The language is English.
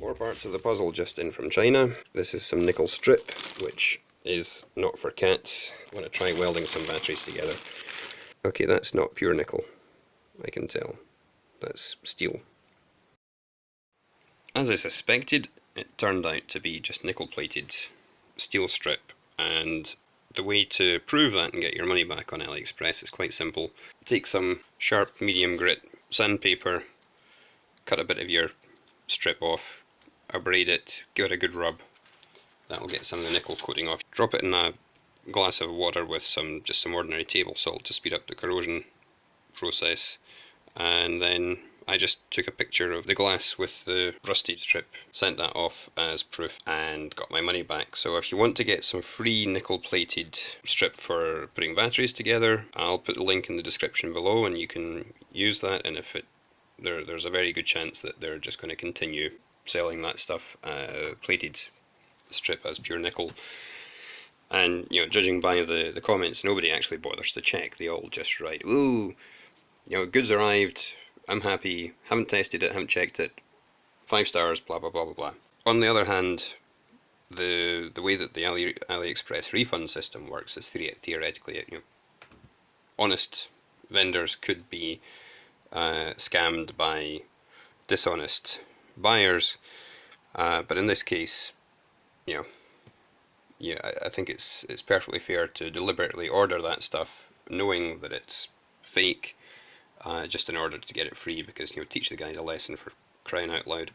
More parts of the puzzle just in from China. This is some nickel strip, which is not for cats. I want to try welding some batteries together. Okay, that's not pure nickel, I can tell. That's steel. As I suspected, it turned out to be just nickel-plated steel strip, and the way to prove that and get your money back on AliExpress is quite simple. Take some sharp medium grit sandpaper, cut a bit of your strip off, abrade it, give it a good rub. That'll get some of the nickel coating off. Drop it in a glass of water with just some ordinary table salt to speed up the corrosion process, and then I just took a picture of the glass with the rusted strip, sent that off as proof, and got my money back. So if you want to get some free nickel plated strip for putting batteries together, I'll put the link in the description below and you can use that, and if there's a very good chance that they're just going to continue selling that stuff, plated strip as pure nickel. And judging by the comments, nobody actually bothers to check. They all just write, "Ooh, goods arrived, I'm happy, haven't tested it, haven't checked it, 5 stars, blah blah blah blah blah." On the other hand, the way that the AliExpress refund system works is theoretically, honest vendors could be scammed by dishonest buyers, but in this case, yeah, I think it's perfectly fair to deliberately order that stuff knowing that it's fake, just in order to get it free, because teach the guys a lesson, for crying out loud.